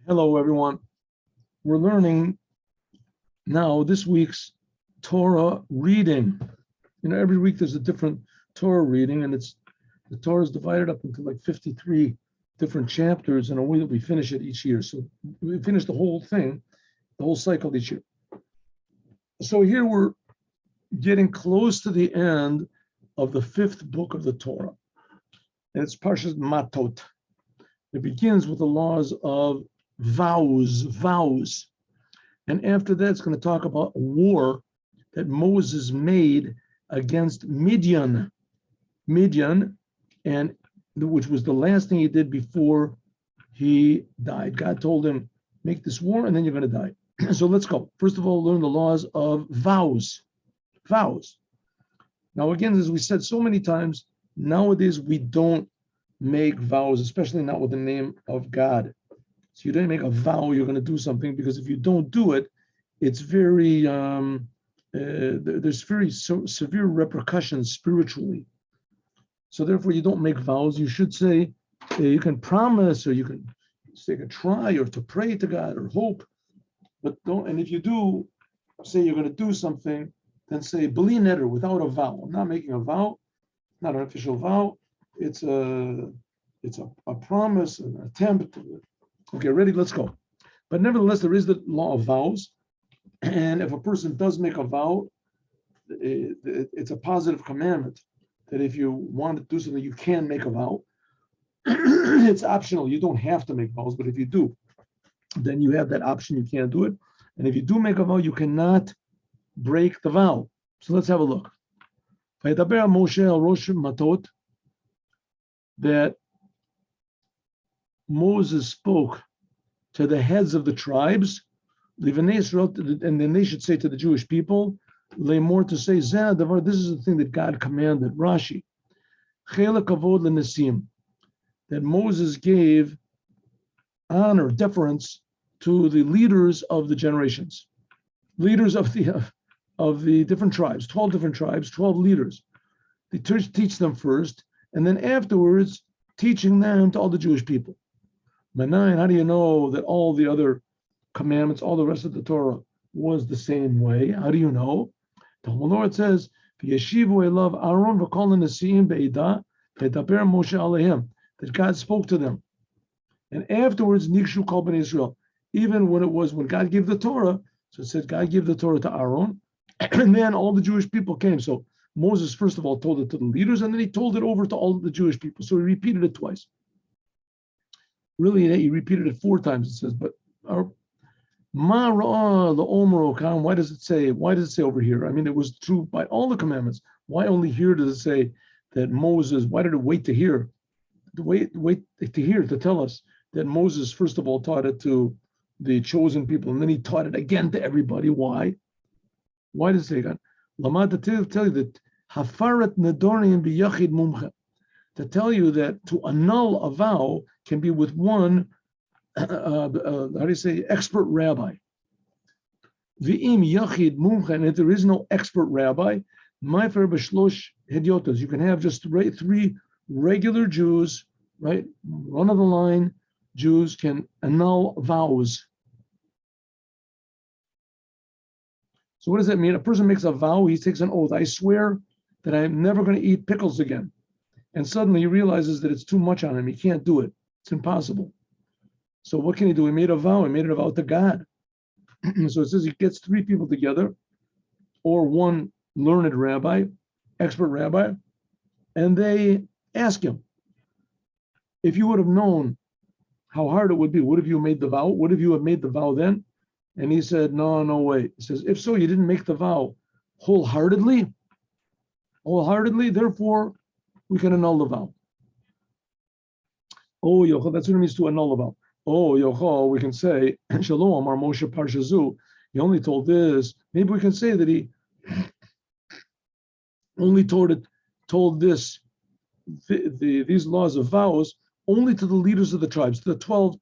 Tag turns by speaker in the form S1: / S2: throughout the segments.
S1: Hello, everyone. We're learning now this week's Torah reading. Every week there's a different Torah reading, and the Torah is divided up into like 53 different chapters in a way that we finish it each year. So we finish the whole thing, the whole cycle each year. So here we're getting close to the end of the fifth book of the Torah, and it's Parshas Matot. It begins with the laws of vows. And after that, it's going to talk about a war that Moses made against Midian, and which was the last thing he did before he died. God told him, make this war and then you're going to die. So let's go. First of all, learn the laws of vows. Now, again, as we said so many times, nowadays we don't make vows, especially not with the name of God. So you don't make a vow you're going to do something, because if you don't do it, it's very there's very severe repercussions spiritually. So therefore, you don't make vows. You should say you can promise, or you can say to try, or to pray to God, or hope, but don't. And if you do say you're going to do something, then say bli neder, without a vow. I'm not making a vow, not an official vow. It's a promise, an attempt. Okay, ready? Let's go. But nevertheless, there is the law of vows. And if a person does make a vow, it's a positive commandment that if you want to do something, you can make a vow. It's optional. You don't have to make vows, but if you do, then you have that option. You can't do it. And if you do make a vow, you cannot break the vow. So let's have a look. That Moses spoke to the heads of the tribes, and then they should say to the Jewish people, more to say, this is the thing that God commanded. Rashi, that Moses gave honor, deference to the leaders of the generations, leaders of the different tribes, 12 different tribes, 12 leaders. They teach them first, and then afterwards teaching them to all the Jewish people. How do you know that all the other commandments, all the rest of the Torah was the same way? How do you know? The Lord says, that God spoke to them. And afterwards, Nikshu Kol Bnei Israel, even when God gave the Torah, so it said God gave the Torah to Aaron, and then all the Jewish people came. So Moses, first of all, told it to the leaders, and then he told it over to all the Jewish people. So he repeated it twice. Really, he repeated it 4 times, it says, but Ma Ra'ah L'Omer Okam, why does it say over here? I mean, it was true by all the commandments. Why only here does it say that Moses, why did it wait to hear? Wait to hear, to tell us that Moses, first of all, taught it to the chosen people, and then he taught it again to everybody. Why? Why does it say that? Lamad to tell you that Hafarat Nedorim B'Yachid Mumcha, to tell you that to annul a vow can be with one, expert rabbi. V'im Yachid Mumcha, and if there is no expert rabbi, Ma'fer B'Shlosh Hedyotas, you can have just 3 regular Jews, right? Run of the line Jews can annul vows. So what does that mean? A person makes a vow, he takes an oath. I swear that I'm never going to eat pickles again. And suddenly he realizes that it's too much on him. He can't do it. It's impossible. So what can he do? He made a vow. He made a vow to God. So it says he gets 3 people together, or one learned rabbi, expert rabbi, and they ask him, if you would have known how hard it would be, would have you made the vow? Would have you have made the vow then? And he said, no way. He says, if so, you didn't make the vow wholeheartedly, therefore we can annul the vow. Oh, Yochel, that's what it means to annul the vow. Oh, Yochel, we can say, Shalom, our Moshe Parshazu, he only told this. Maybe we can say that he only told this, these laws of vows only to the leaders of the tribes, to the 12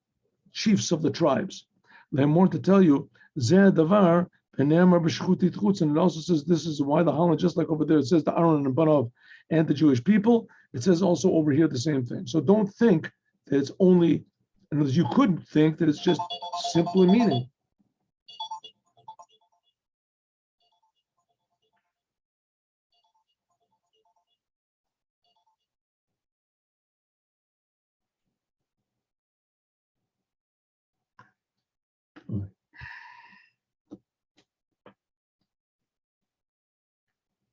S1: chiefs of the tribes. They have more to tell you. Davar, and it also says this is why the Holland, just like over there, it says the Aaron and Banav and the Jewish people. It says also over here the same thing. So don't think that it's only In other words, you could think that it's just simply meaning.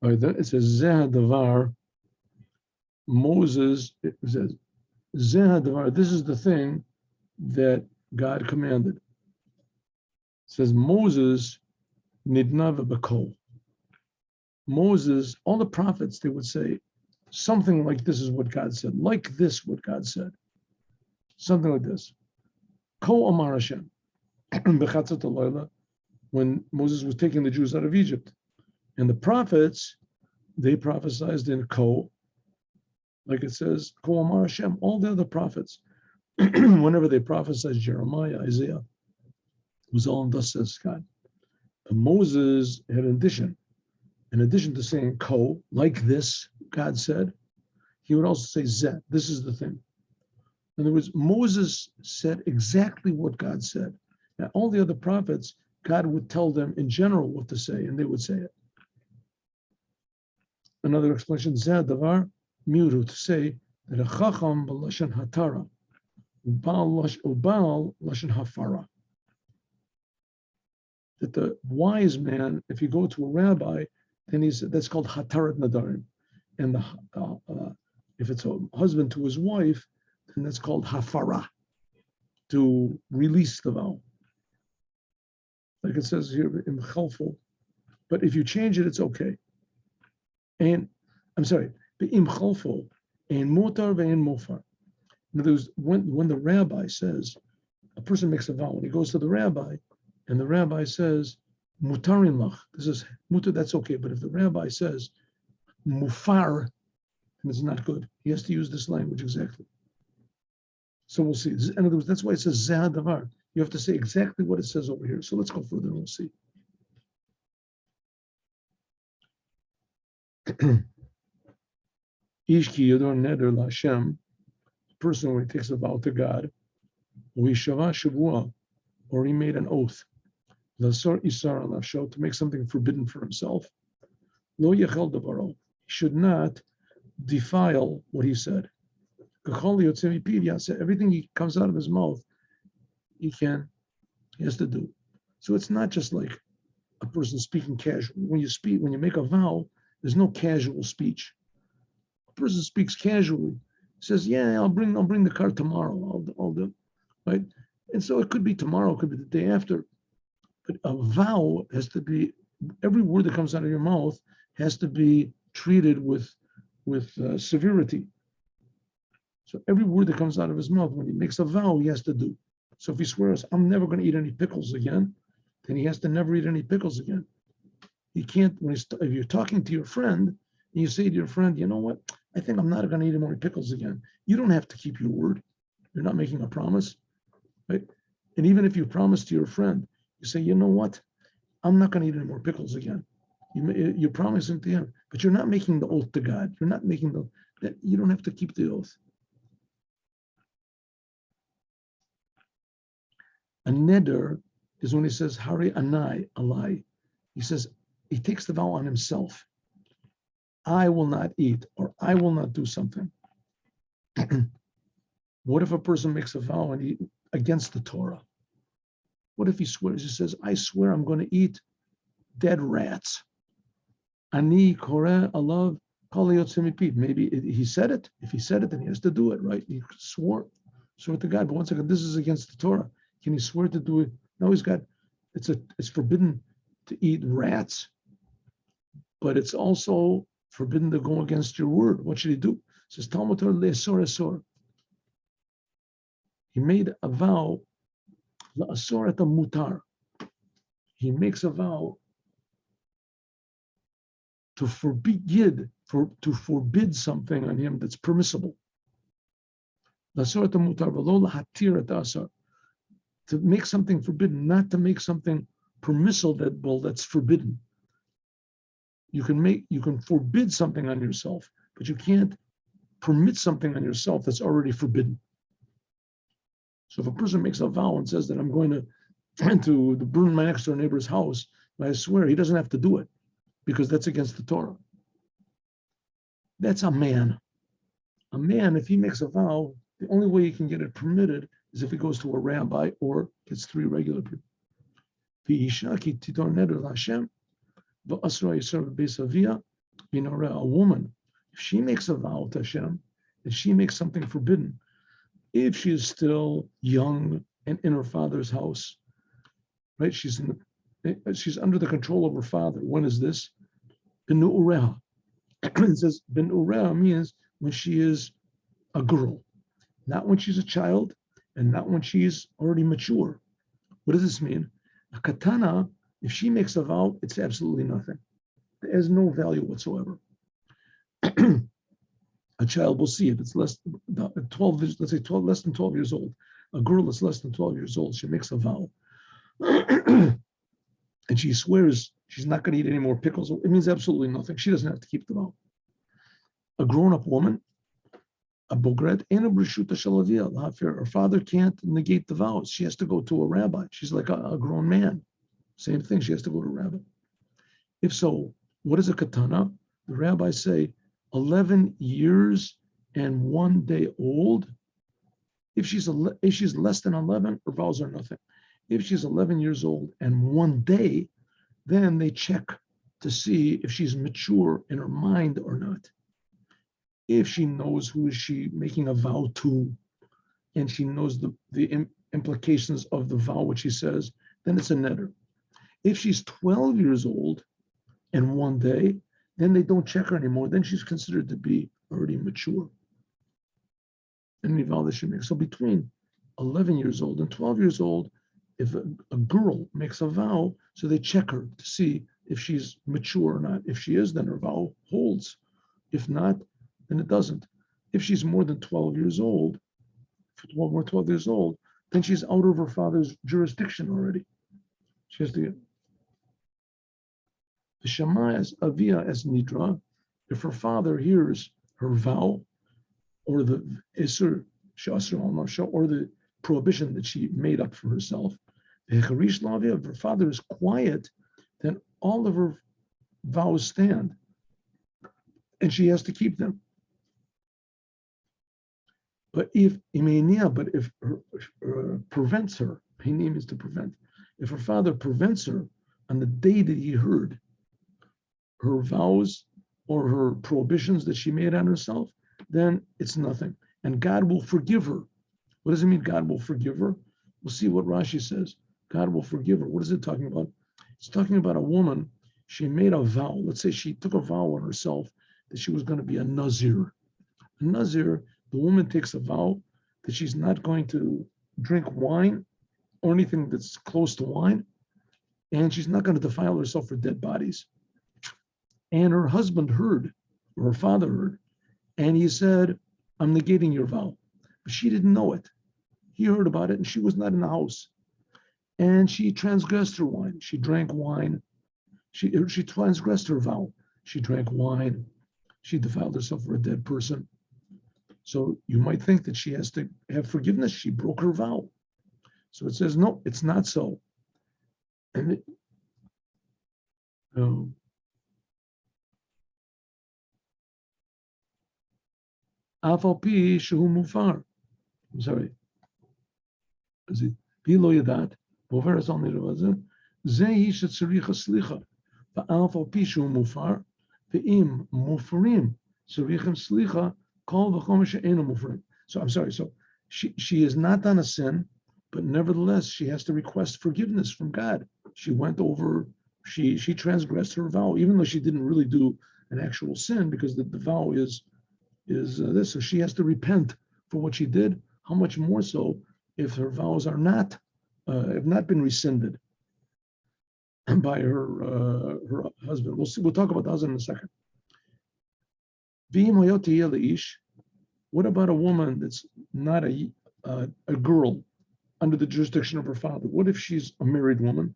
S1: All right, then it says Zeh Davar. Moses, it says Zeh Davar. This is the thing that God commanded. It says Moses nidnav b'kol. Moses, all the prophets, they would say something like this is what God said, like this what God said, something like this. Ko Amar Hashem, b'chatzot halayla, when Moses was taking the Jews out of Egypt, and the prophets, they prophesied in Ko, like it says Ko Amar Hashem. All the other prophets, whenever they prophesied, Jeremiah, Isaiah, it was all thus says God. But Moses had an addition. In addition to saying ko, like this, God said, he would also say zeh, this is the thing. In other words, Moses said exactly what God said. Now, all the other prophets, God would tell them in general what to say, and they would say it. Another explanation, zeh davar miuru, to say that a chacham b'lashon hatara, ubal lashon hafara. That the wise man, if you go to a rabbi, then that's called hatarat nadarim, and if it's a husband to his wife, then that's called hafara, to release the vow. Like it says here in chalful, but if you change it, it's okay. And I'm sorry, im chalful and motar ve'en mofar. In other words, when the rabbi says, a person makes a vow, and he goes to the rabbi, and the rabbi says, mutarin lach, this is mutar, that's okay. But if the rabbi says mufar, then it's not good. He has to use this language exactly. So we'll see. In other words, that's why it says zeh davar. You have to say exactly what it says over here. So let's go further and we'll see. Ish ki yodor neder l'Hashem, person when he takes a vow to God, or he shava shavua, or he made an oath, l'asor isar al nafsho, to make something forbidden for himself, lo yachel davaro, he should not defile what he said. Everything he comes out of his mouth, he has to do. So it's not just like a person speaking casually. When you make a vow, there's no casual speech. A person speaks casually, says, "Yeah, I'll bring the car tomorrow. I'll do," right? And so it could be tomorrow, it could be the day after. But a vow has to be, every word that comes out of your mouth has to be treated with severity. So every word that comes out of his mouth, when he makes a vow, he has to do. So if he swears, "I'm never going to eat any pickles again," then he has to never eat any pickles again. He can't, if you're talking to your friend, and you say to your friend, "You know what, I think I'm not going to eat any more pickles again." You don't have to keep your word. You're not making a promise, right? And even if you promise to your friend, you say, "You know what, I'm not going to eat any more pickles again." You're promising to him, but you're not making the oath to God. You're not making that. You don't have to keep the oath. A neder is when he says, "Hari anai alai." He says, he takes the vow on himself. I will not eat, or I will not do something. What if a person makes a vow against the Torah? What if he swears? He says, "I swear I'm going to eat dead rats." Ani koreh alav kol yotzei mipi. Maybe he said it. If he said it, then he has to do it, right? He swore to God. But once again, this is against the Torah. Can he swear to do it? No, it's forbidden to eat rats, but it's also forbidden to go against your word. What should he do? It says Talmud Torah le'asor asor. He made a vow la'asor et mutar. He makes a vow to forbid something on him that's permissible. La'asor et mutar v'lo lahatir et asar. To make something forbidden, not to make something permissible that's forbidden. You can forbid something on yourself, but you can't permit something on yourself that's already forbidden. So if a person makes a vow and says that I'm going to burn my next door neighbor's house, I swear he doesn't have to do it because that's against the Torah. That's a man. A man, if he makes a vow, the only way he can get it permitted is if he goes to a rabbi or gets 3 regular people. A woman, if she makes a vow to Hashem, if she makes something forbidden, if she is still young and in her father's house, right? She's under the control of her father. When is this? Ben Ureha. It says Ben Ureha means when she is a girl, not when she's a child, and not when she's already mature. What does this mean? A katana, if she makes a vow, it's absolutely nothing. It has no value whatsoever. A child will see it. It's less than 12, let's say 12, less than 12 years old. A girl that's less than 12 years old, she makes a vow. And she swears she's not going to eat any more pickles. It means absolutely nothing. She doesn't have to keep the vow. A grown-up woman, a bogret, and a brishuta shalavia, her father can't negate the vows. She has to go to a rabbi. She's like a grown man. Same thing, she has to go to a rabbi. If so, what is a katana? The rabbis say 11 years and 1 day old. If she's less than 11, her vows are nothing. If she's 11 years old and 1 day, then they check to see if she's mature in her mind or not. If she knows who is she making a vow to, and she knows the implications of the vow, what she says, then it's a netter. If she's 12 years old and 1 day, then they don't check her anymore. Then she's considered to be already mature. Any vow that she makes. So between 11 years old and 12 years old, if a girl makes a vow, so they check her to see if she's mature or not. If she is, then her vow holds. If not, then it doesn't. If she's more than 12 years old, 12 years old, then she's out of her father's jurisdiction already. She has to get the Shema as Avia as Nidra. If her father hears her vow or the Isur or the prohibition that she made up for herself, if her father is quiet, then all of her vows stand, and she has to keep them. But if prevents her, Hinim is to prevent. If her father prevents her on the day that he heard her vows or her prohibitions that she made on herself, then it's nothing. And God will forgive her. What does it mean, God will forgive her? We'll see what Rashi says. God will forgive her. What is it talking about? It's talking about a woman. She made a vow. Let's say she took a vow on herself that she was going to be a Nazir. A Nazir, the woman takes a vow that she's not going to drink wine or anything that's close to wine, and she's not going to defile herself for dead bodies. And her husband heard, or her father heard, and he said, I'm negating your vow. But she didn't know it. He heard about it, and she was not in the house. And she transgressed her wine. She drank wine. She transgressed her vow. She drank wine. She defiled herself for a dead person. So you might think that she has to have forgiveness. She broke her vow. So it says, no, it's not so. And Afalpi shehu mufar. I'm sorry. Pilo yadat. Boveres al nirvaze. Zehi shetzaricha slicha. Va'afalpi shehu mufar. Ve'im mufrim. Tzarichem slicha. Kol v'chomer she'enu mufrim. So I'm sorry. So she is not on a sin, but nevertheless she has to request forgiveness from God. She went over. She transgressed her vow, even though she didn't really do an actual sin, because the vow is this. So she has to repent for what she did. How much more so if her vows are not have not been rescinded by her husband. We'll see. We'll talk about the husband in a second. What about a woman that's not a girl under the jurisdiction of her father? What if she's a married woman,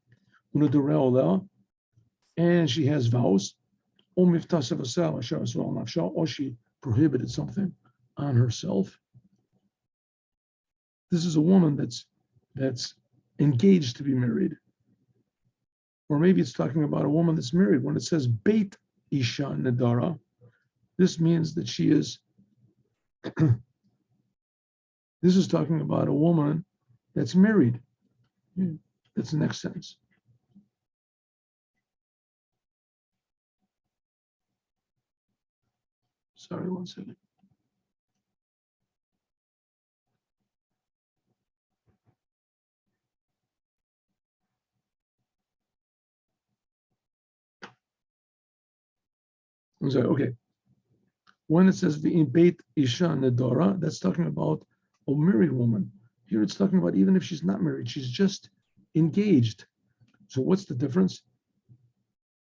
S1: and she has vows, or she prohibited something on herself? This is a woman that's engaged to be married. Or maybe it's talking about a woman that's married. When it says Beit Isha Nadara, this means that she is, this is talking about a woman that's married. That's the next sentence. Sorry, one second. I'm sorry, okay. When it says Beit Isha Nadara, that's talking about a married woman. Here it's talking about even if she's not married, she's just engaged. So what's the difference?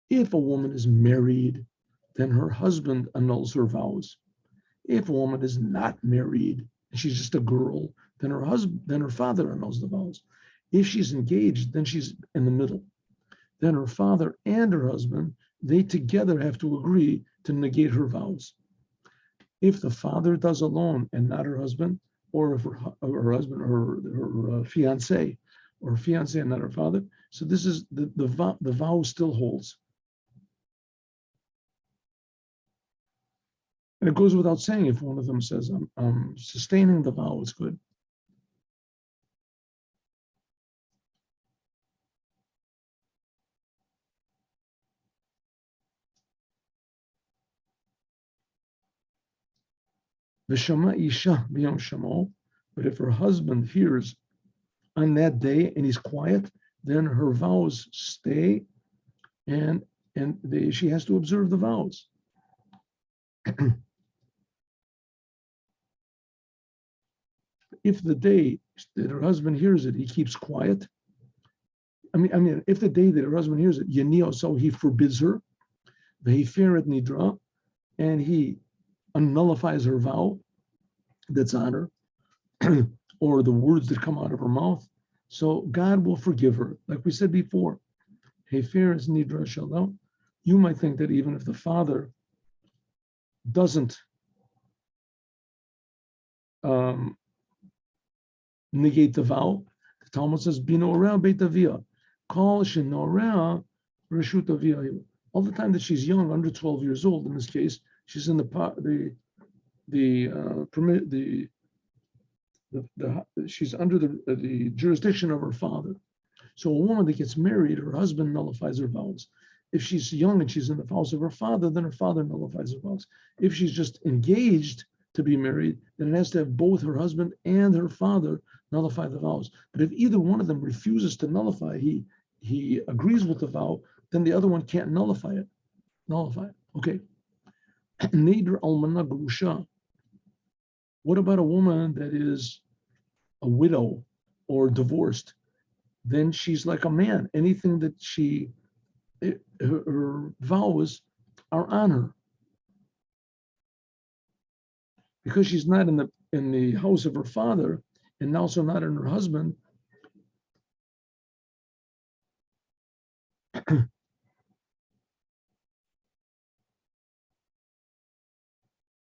S1: If a woman is married, then her husband annuls her vows. If a woman is not married and she's just a girl, then her father annuls the vows. If she's engaged, then she's in the middle. Then her father and her husband, they together have to agree to negate her vows. If the father does alone and not her husband, or if her husband or her fiance, or fiance and not her father, so this is the vow still holds. And it goes without saying if one of them says, I'm sustaining the vow, it's good. V'shama isha b'yom shamo, but if her husband hears on that day and he's quiet, then her vows stay, and she has to observe the vows. If the day that her husband hears it, he keeps quiet. If the day that her husband hears it, Yanio, so he forbids her, v'hiferet nidra, and he nullifies her vow that's on her, or the words that come out of her mouth. So God will forgive her. Like we said before, Hefer is nidra shalom. You might think that even if the father doesn't negate the vow, the Talmud says, Binorea beit avia, kol shenorea reshut avia. All the time that she's young, under 12 years old, in this case, she's in she's under the jurisdiction of her father. So a woman that gets married, her husband nullifies her vows. If she's young and she's in the house of her father, then her father nullifies her vows. If she's just engaged to be married, then it has to have both her husband and her father nullify the vows. But if either one of them refuses to nullify, he agrees with the vow, then the other one can't nullify it. Okay. Neder almana grusha. What about a woman that is a widow or divorced? Then she's like a man. Anything that her vows are on her, because she's not in the house of her father and also not in her husband.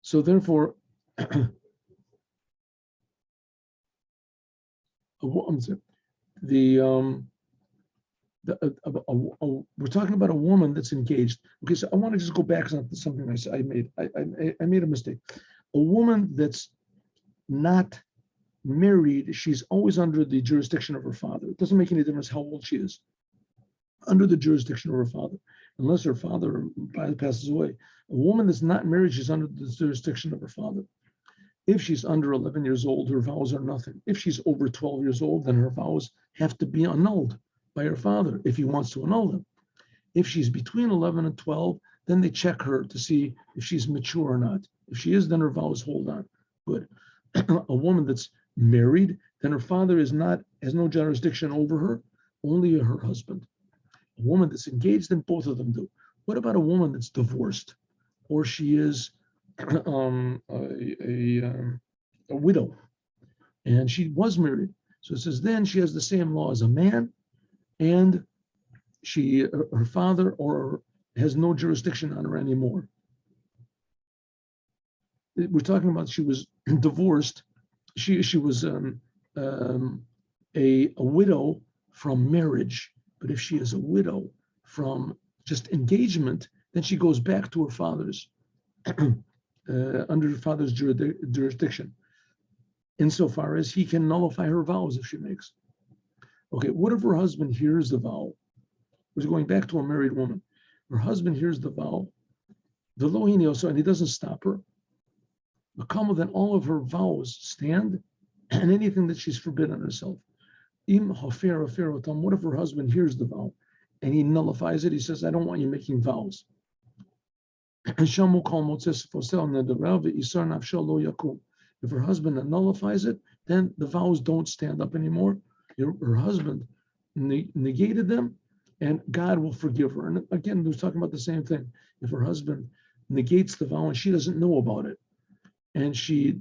S1: So therefore, we're talking about a woman that's engaged. Okay, so I want to just go back to something I made. I made a mistake. A woman that's not married, she's always under the jurisdiction of her father. It doesn't make any difference how old she is. Under the jurisdiction of her father, unless her father passes away. A woman that's not married, she's under the jurisdiction of her father. If she's under 11 years old, her vows are nothing. If she's over 12 years old, then her vows have to be annulled by her father if he wants to annul them. If she's between 11 and 12, then they check her to see if she's mature or not. If she is, then her vows hold on. Good. A woman that's married, then her father has no jurisdiction over her, only her husband. A woman that's engaged, then both of them do. What about a woman that's divorced, or she is a widow, and she was married? So it says then she has the same law as a man, and her father or has no jurisdiction on her anymore. We're talking about she was divorced. She was a widow from marriage, but if she is a widow from just engagement, then she goes back to her father's under her father's jurisdiction, insofar as he can nullify her vows if she makes. Okay, what if her husband hears the vow? We're going back to a married woman. Her husband hears the vow, the lohini also, and he doesn't stop her. Then all of her vows stand, and anything that she's forbidden herself. What if her husband hears the vow and he nullifies it? He says, I don't want you making vows. If her husband nullifies it, then the vows don't stand up anymore. Her husband negated them, and God will forgive her. And again, we're talking about the same thing. If her husband negates the vow and she doesn't know about it, and she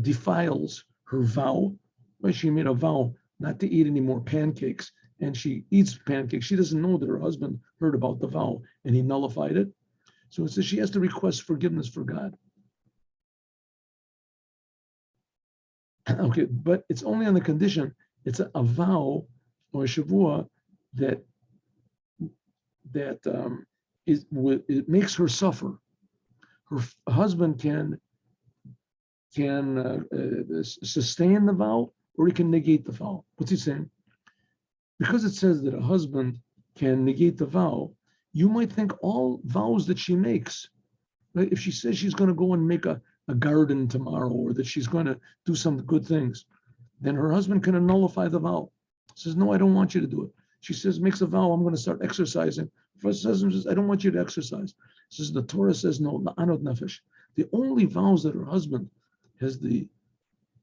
S1: defiles her vow, right? She made a vow not to eat any more pancakes, and she eats pancakes. She doesn't know that her husband heard about the vow and he nullified it. So it says she has to request forgiveness for God. Okay, but it's only on the condition it's a vow or a shavua that it makes her suffer. Her husband can sustain the vow, or he can negate the vow. What's he saying? Because it says that a husband can negate the vow, you might think all vows that she makes, right? If she says she's going to go and make a garden tomorrow, or that she's going to do some good things, then her husband can nullify the vow. Says, no, I don't want you to do it. She says, makes a vow, I'm going to start exercising. First husband says, I don't want you to exercise. Says the Torah says, no, la'anot nefesh. The only vows that her husband has the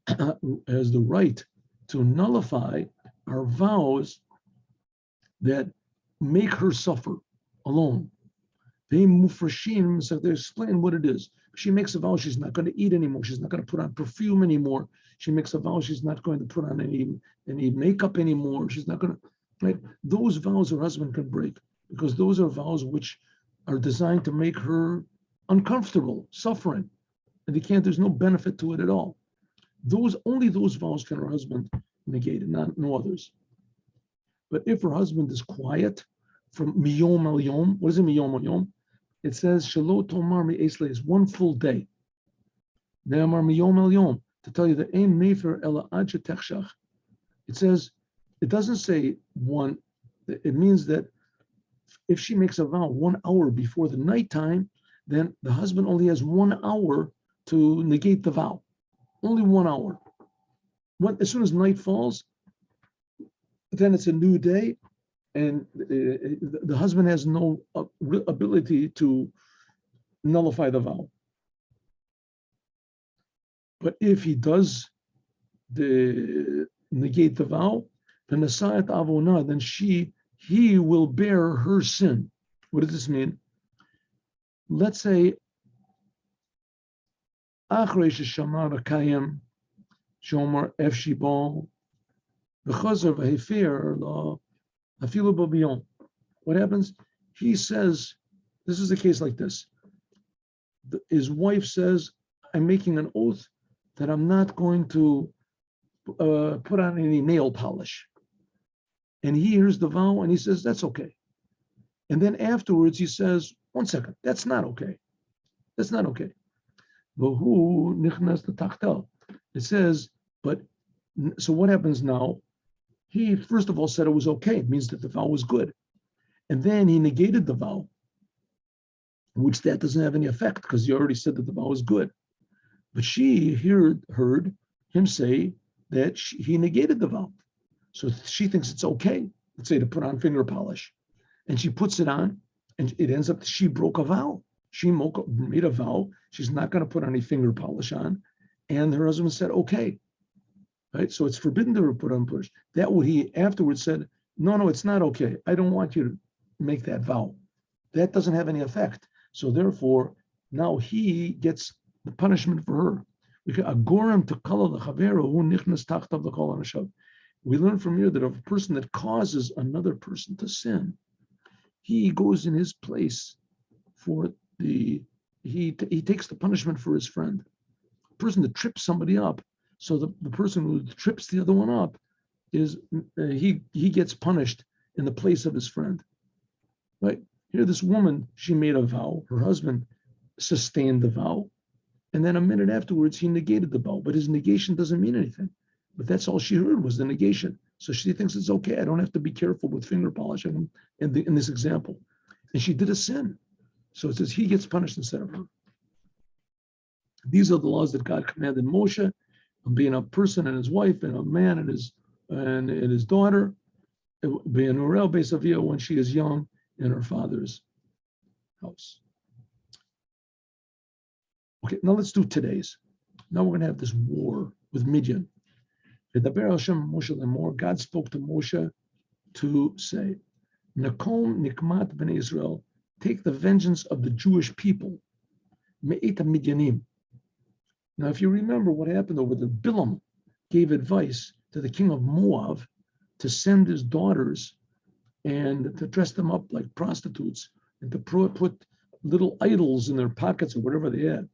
S1: right to nullify are vows that make her suffer alone. They mufrashim, so they explain what it is. She makes a vow she's not going to eat anymore. She's not going to put on perfume anymore. She makes a vow she's not going to put on any makeup anymore. She's not going to, right? Those vows her husband can break, because those are vows which are designed to make her uncomfortable, suffering. And there's no benefit to it at all. Only those vows can her husband negate, and no others. But if her husband is quiet from miyom al yom, what is it miyom al yom? It says shelo tomar mi'esle is one full day. Ne'amar miyom al yom, to tell you that ein mefer ela ad shetechshach. It says, it doesn't say one. It means that if she makes a vow 1 hour before the nighttime, then the husband only has 1 hour to negate the vow. Only 1 hour. As soon as night falls, then it's a new day, and the husband has no ability to nullify the vow. But if he does negate the vow, then asayat avona, then he will bear her sin. What does this mean? Let's say achrei sheshamar kayim shomer efshibol v'chazer v'hefer lo afilu b'biyon. What happens? He says, this is a case like this. His wife says, I'm making an oath that I'm not going to put on any nail polish. And he hears the vow and he says, that's okay. And then afterwards he says, 1 second, that's not okay. That's not okay. It says, but so what happens now? He first of all said it was okay. It means that the vow was good. And then he negated the vow, which that doesn't have any effect because he already said that the vow was good. But she heard him say that he negated the vow. So she thinks it's okay, let's say, to put on finger polish. And she puts it on, and it ends up she broke a vow. She made a vow. She's not going to put any finger polish on. And her husband said, okay. Right? So it's forbidden to put on polish. That what he afterwards said, no, it's not okay. I don't want you to make that vow. That doesn't have any effect. So therefore, now he gets the punishment for her. We learn from here that a person that causes another person to sin, he goes in his place for he takes the punishment for his friend. A person that trips somebody up, So the person who trips the other one up is he gets punished in the place of his friend, right? Here, this woman, she made a vow. Her husband sustained the vow, and then a minute afterwards, he negated the vow. But his negation doesn't mean anything. But that's all she heard was the negation. So she thinks it's okay. I don't have to be careful with finger polishing in this example. And she did a sin. So it says he gets punished instead of her. These are the laws that God commanded Moshe, being a person and his wife, and a man and his daughter, being Uriel Beisavia when she is young in her father's house. Okay, now let's do today's. Now we're going to have this war with Midian. God spoke to Moshe to say, Nakom nikmat ben Israel, take the vengeance of the Jewish people. Me'eta Midianim. Now, if you remember what happened over there, Bilam gave advice to the king of Moab to send his daughters and to dress them up like prostitutes and to put little idols in their pockets or whatever they had,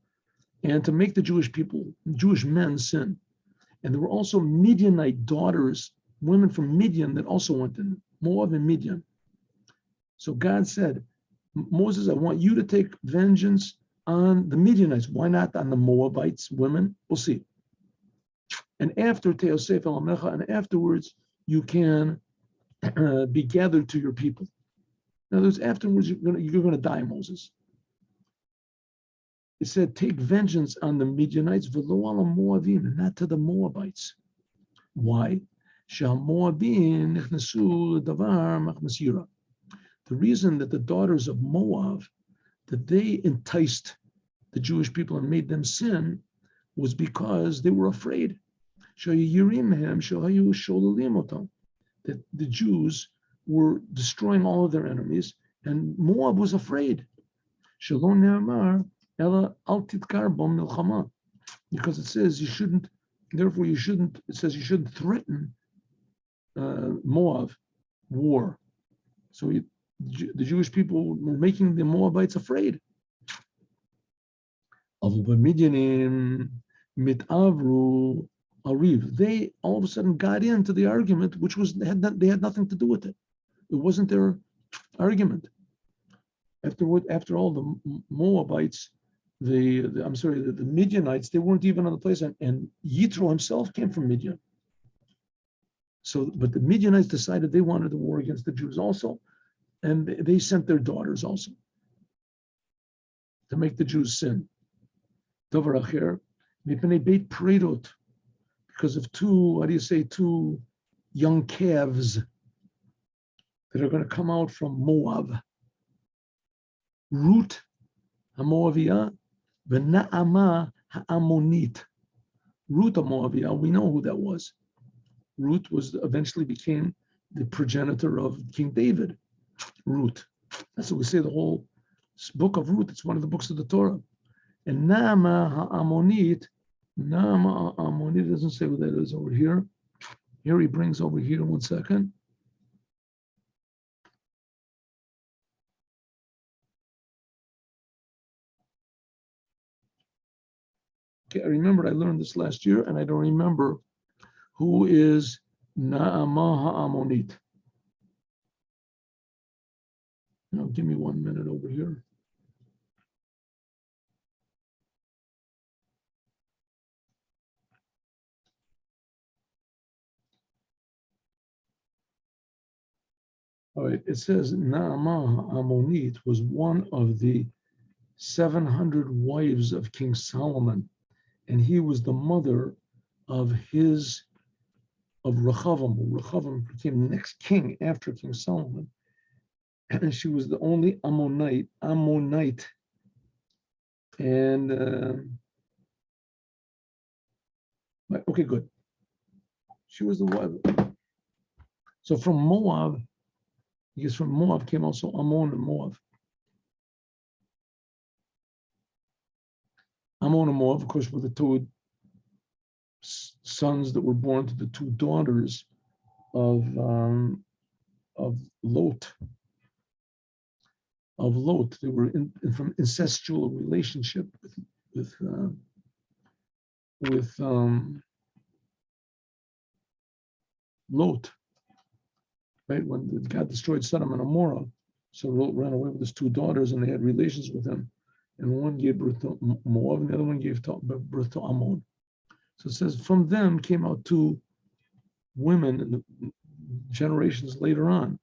S1: and to make the Jewish people, Jewish men, sin. And there were also Midianite daughters, women from Midian that also went in, Moab and Midian. So God said, Moses, I want you to take vengeance on the Midianites. Why not on the Moabites, women? We'll see. And after Teosef el Amecha, and afterwards, you can be gathered to your people. In other words, afterwards, you're going to die, Moses. It said, take vengeance on the Midianites, v'lo ala Moavim, and not to the Moabites. Why? She'ha-Moabim nichnasu davar machmasira. The reason that the daughters of Moab, that they enticed the Jewish people and made them sin, was because they were afraid. That the Jews were destroying all of their enemies, and Moab was afraid. Because it says you shouldn't, therefore you shouldn't, it says you shouldn't threaten Moab war. So the Jewish people were making the Moabites afraid. They all of a sudden got into the argument, which they had nothing to do with it. It wasn't their argument. After all, the Moabites, the Midianites, they weren't even on the place, and Yitro himself came from Midian. So, but the Midianites decided they wanted the war against the Jews also, and they sent their daughters also to make the Jews sin. Davar acher, mipnei beit predot, because of two young calves that are going to come out from Moab. Ruth HaMoaviyah, v'Naamah HaAmmonit. Ruth HaMoaviyah, we know who that was. Ruth eventually became the progenitor of King David. Ruth. That's what we say, the whole book of Ruth. It's one of the books of the Torah. And Naamah HaAmmonit, Naamah HaAmmonit, doesn't say what that is over here. Here he brings over here, 1 second. Okay, I remember I learned this last year, and I don't remember who is Naamah HaAmmonit. Now, give me 1 minute over here. All right, it says Naamah HaAmmonit was one of the 700 wives of King Solomon, and he was the mother of Rehoboam. Rehoboam became the next king after King Solomon, and she was the only Ammonite, and okay, good. She was the wife. So from Moab, because from Moab came also Ammon and Moab. Ammon and Moab, of course, were the two sons that were born to the two daughters of Lot. They were from incestual relationship with Lot, right? When God destroyed Sodom and Gomorrah, so Lot ran away with his two daughters, and they had relations with him. And one gave birth to Moab, and the other one gave birth to Ammon. So it says, from them came out two women in the generations later on.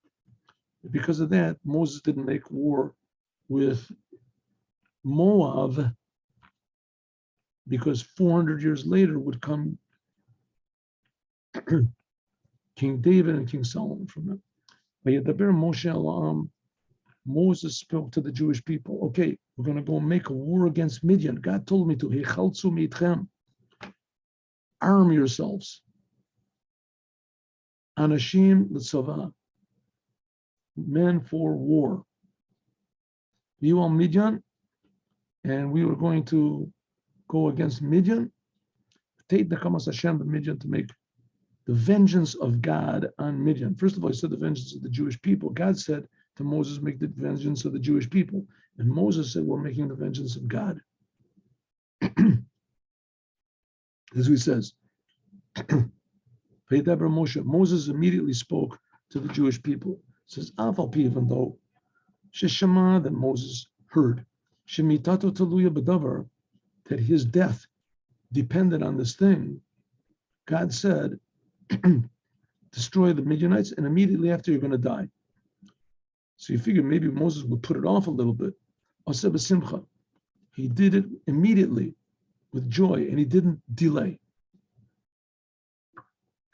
S1: Because of that, Moses didn't make war with Moab, because 400 years later would come King David and King Solomon from them. Moses spoke to the Jewish people, okay, we're going to go make a war against Midian. God told me to. Arm yourselves. Anashim l'tzava. Men for war. You are Midian, and we were going to go against Midian. Take the Kamas Hashem of Midian to make the vengeance of God on Midian. First of all, he said the vengeance of the Jewish people. God said to Moses, make the vengeance of the Jewish people. And Moses said, we're making the vengeance of God. As he says, Moses immediately spoke to the Jewish people. It says, even though Sheshama, that Moses heard, Shemitato Taluya B'davar, that his death depended on this thing, God said, destroy the Midianites, and immediately after you're going to die. So you figure maybe Moses would put it off a little bit. He did it immediately with joy, and he didn't delay.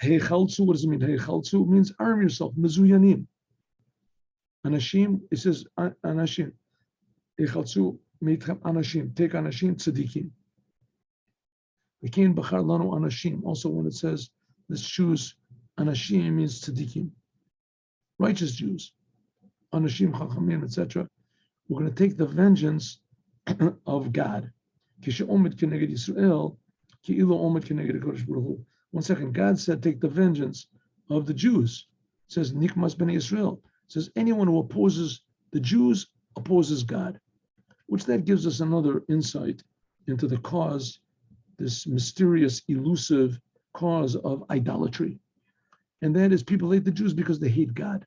S1: Heichaltzu, what does it mean? Heichaltzu means arm yourself. Mezuyanim. Anashim, it says Anashim. Heichaltzu, meitchem Anashim. Take Anashim, tzadikim. V'kein b'char lanu Anashim. Also, when it says let's choose Anashim, means tzadikim, righteous Jews. Anashim, chachamim, etc. We're going to take the vengeance of God. Kishe omid keneged Yisrael, ki ilo omid keneged HaKadosh Baruch Hu. 1 second, God said, take the vengeance of the Jews. It says, Nikmas b'nei Israel. It says, anyone who opposes the Jews opposes God, which that gives us another insight into the cause, this mysterious, elusive cause of idolatry. And that is people hate the Jews because they hate God.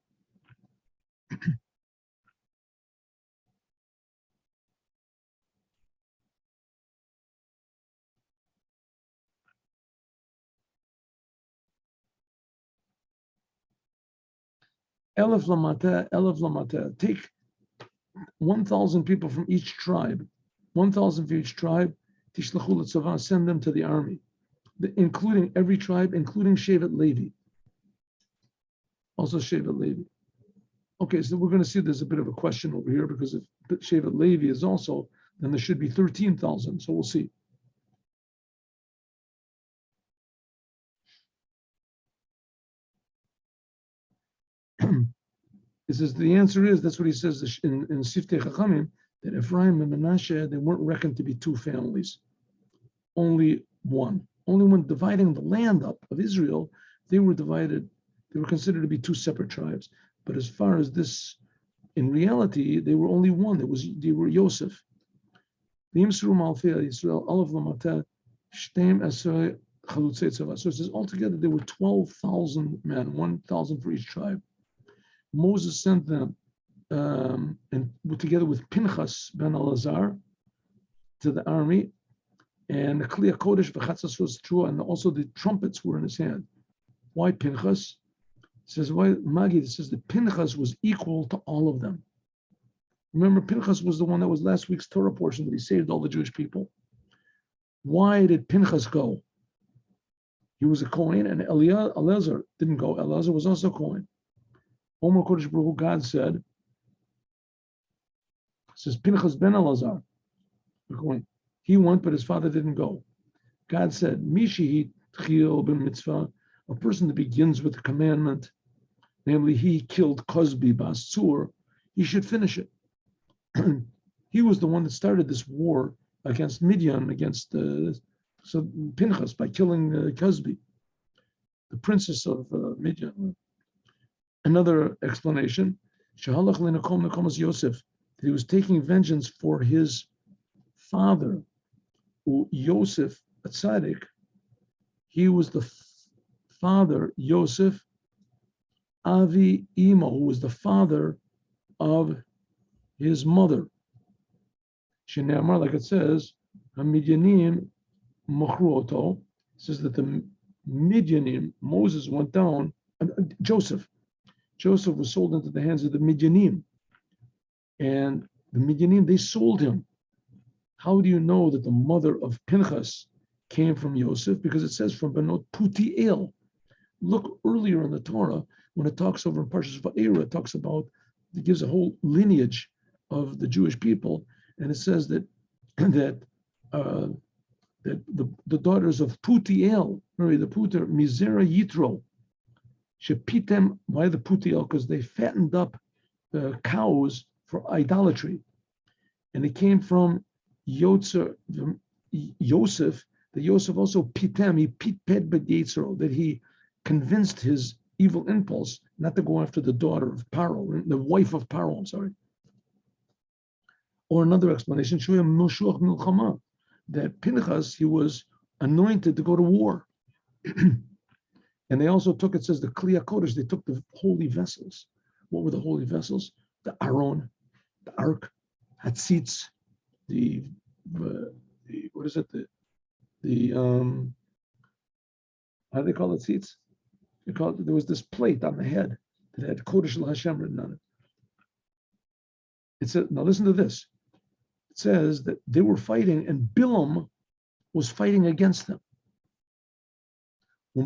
S1: Elef lamata. Take 1,000 people from each tribe, 1,000 for each tribe. Tishlachu l'tzava, send them to the army, including every tribe, including Shevet Levi. Also Shevet Levi. Okay, so we're going to see there's a bit of a question over here, because if Shevet Levi is also, then there should be 13,000. So we'll see. It says the answer is, that's what he says in Siftei Chachamim, that Ephraim and Menashe, they weren't reckoned to be two families, only one. Only when dividing the land up of Israel, they were divided, they were considered to be two separate tribes. But as far as this, in reality, they were only one. They were Yosef. So it says altogether there were 12,000 men, 1,000 for each tribe. Moses sent them and together with Pinchas ben Elazar to the army, and the Kli HaKodesh v'chatzas was true, and also the trumpets were in his hand. Why Pinchas? It says, why Magid? It says that Pinchas was equal to all of them. Remember, Pinchas was the one that was last week's Torah portion, that he saved all the Jewish people. Why did Pinchas go? He was a Kohen, and Elazar didn't go. Elazar was also Kohen. Omer Kodesh Baruch Hu, God said, says Pinchas ben Elazar, he went, but his father didn't go. God said, Mishi tchil ben mitzvah, a person that begins with the commandment, namely he killed Cosbi bas Tzur, he should finish it. He was the one that started this war against Midian, against so Pinchas, by killing Cosbi, the princess of Midian. Another explanation, Shahalach lenakom nakomas Yosef, that he was taking vengeance for his father, Yosef Atzadik. He was the father, Yosef, Avi Imo, who was the father of his mother. Shene'amar, like it says, Midianim Machruoto, says that the Midianim, Moses went down, Joseph was sold into the hands of the Midianim. And the Midianim, they sold him. How do you know that the mother of Pinchas came from Yosef? Because it says from Benot Putiel. Look earlier in the Torah, when it talks over in Parshas Va'era, it talks about, it gives a whole lineage of the Jewish people, and it says that that the daughters of Putiel married the Puter Mizera Yitro. Shepitem, why the Putiel? Because they fattened up the cows for idolatry, and it came from Yosef. The Yosef also pitem, he pitped b'yetzro, that he convinced his evil impulse not to go after the daughter of Paro, the wife of Paro, I'm sorry. Or another explanation, that Pinchas, he was anointed to go to war. And they also took, it says, the Kli HaKodesh, they took the holy vessels. What were the holy vessels? The Aron, the Ark, Hatzitz, the what is it? How do they call it? Tzitz? There was this plate on the head that had Kodesh LaHashem written on it. It said, now listen to this. It says that they were fighting, and Bilam was fighting against them. And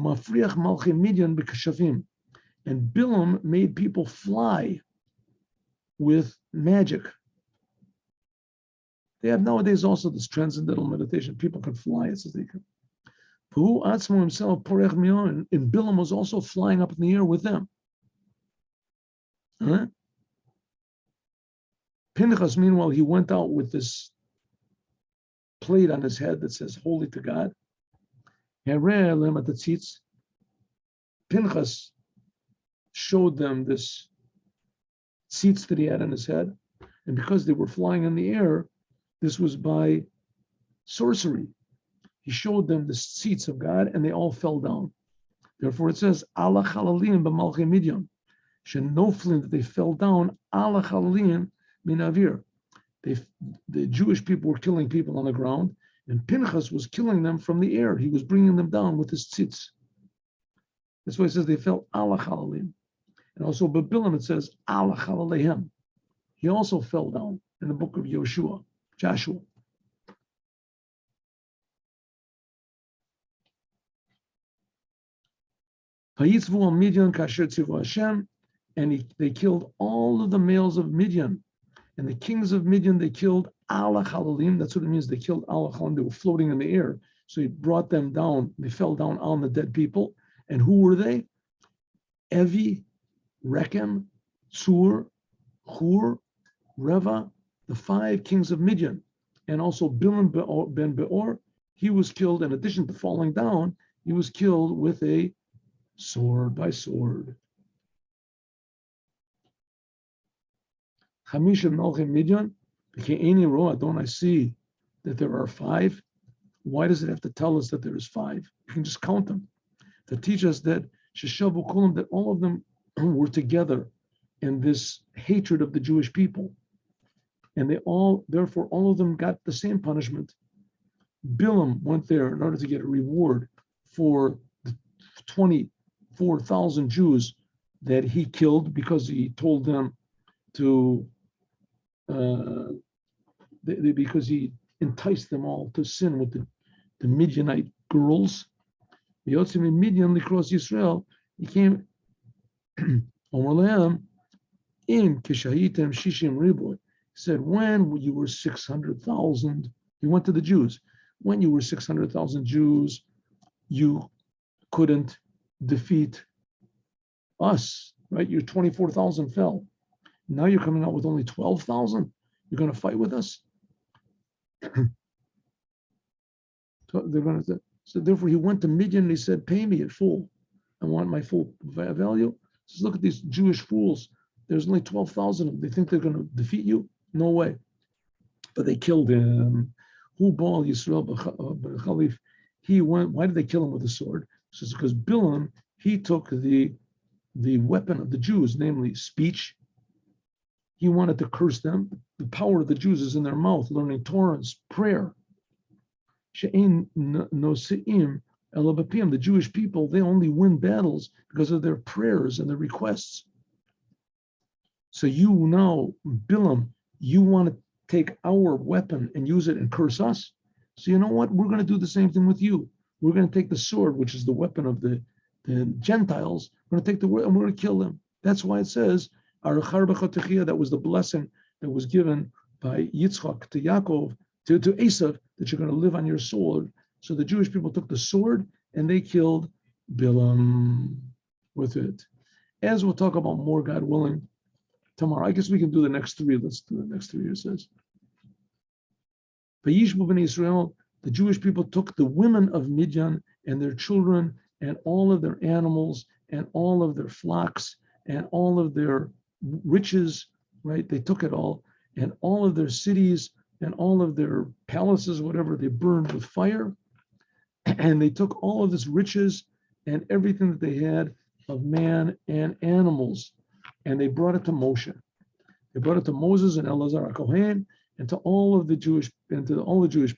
S1: Bilam made people fly with magic. They have nowadays also this transcendental meditation. People can fly, it says they can. Who Atzmo himself, Porech Mion, and Bilam was also flying up in the air with them. Huh? Pinchas, meanwhile, he went out with this plate on his head that says "Holy to God." Pinchas showed them this seats that he had on his head, and because they were flying in the air, this was by sorcery. He showed them the seats of God, and they all fell down. Therefore, it says, "Ala chalalim b'malchei Midian," shenoflim, that they fell down. Ala chalalim min avir. The Jewish people were killing people on the ground, and Pinchas was killing them from the air. He was bringing them down with his tzitz. That's why it says they fell ala chalalim. And also, Bilam, it says ala chalalehem. He also fell down in the book of Joshua. Hayitzvu Midian kasher tzivu Hashem, and they killed all of the males of Midian, and the kings of Midian they killed ala chalalim. That's what it means. They killed ala chalalim. They were floating in the air, so he brought them down. They fell down on the dead people. And who were they? Evi, Rechem, Tsur, Hur, Reva, the 5 kings of Midian, and also Bilam ben Beor. He was killed, in addition to falling down, he was killed with a sword by sword. Chamisha Melchim Midian, don't I see that there are 5? Why does it have to tell us that there is 5? You can just count them. To teach us that Sheshavu Kulam, that all of them were together in this hatred of the Jewish people. And therefore, all of them got the same punishment. Bilam went there in order to get a reward for the 24,000 Jews that he killed because he told them to, because he enticed them all to sin with the Midianite girls. The Yotzim in Midian across Israel, he came, Omer in Kishahitem Shishim Riboy. He said, when you were 600,000, he went to the Jews. When you were 600,000 Jews, you couldn't defeat us, right? Your 24,000 fell. Now you're coming out with only 12,000. You're going to fight with us? So they're going to. So therefore, he went to Midian and he said, "Pay me at full. I want my full value." He says, "Look at these Jewish fools. There's only 12,000 of them. They think they're going to defeat you? No way." But they killed him. Who ball Yisrael b'chalif? He went. Why did they kill him with a sword? He says, because Bilam, he took the the weapon of the Jews, namely speech. He wanted to curse them. The power of the Jews is in their mouth, learning Torah, prayer. She'ein noseim ela b'piyam. The Jewish people, they only win battles because of their prayers and their requests. So you now, Bilam, you want to take our weapon and use it and curse us. So you know what? We're going to do the same thing with you. We're going to take the sword, which is the weapon of the Gentiles. We're going to take the word and we're going to kill them. That's why it says, that was the blessing that was given by Yitzchak to Yaakov, to Esav, that you're going to live on your sword. So the Jewish people took the sword and they killed Bilam with it. As we'll talk about more, God willing, tomorrow. I guess we can do the next three. Let's do the next three. It says, Vayishbu b'nei Israel, the Jewish people took the women of Midian and their children and all of their animals and all of their flocks and all of their riches, right? They took it all, and all of their cities and all of their palaces, whatever, they burned with fire. And they took all of this riches and everything that they had of man and animals, and they brought it to Moshe. They brought it to Moses and Elazar HaKohen, and to all of the Jewish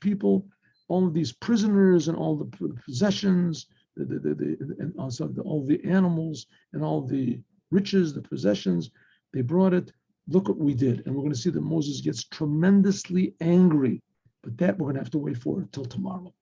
S1: people, all of these prisoners and all the possessions, and also all the animals and all the riches, the possessions. They brought it. Look what we did, and we're going to see that Moses gets tremendously angry. But that we're going to have to wait for until tomorrow.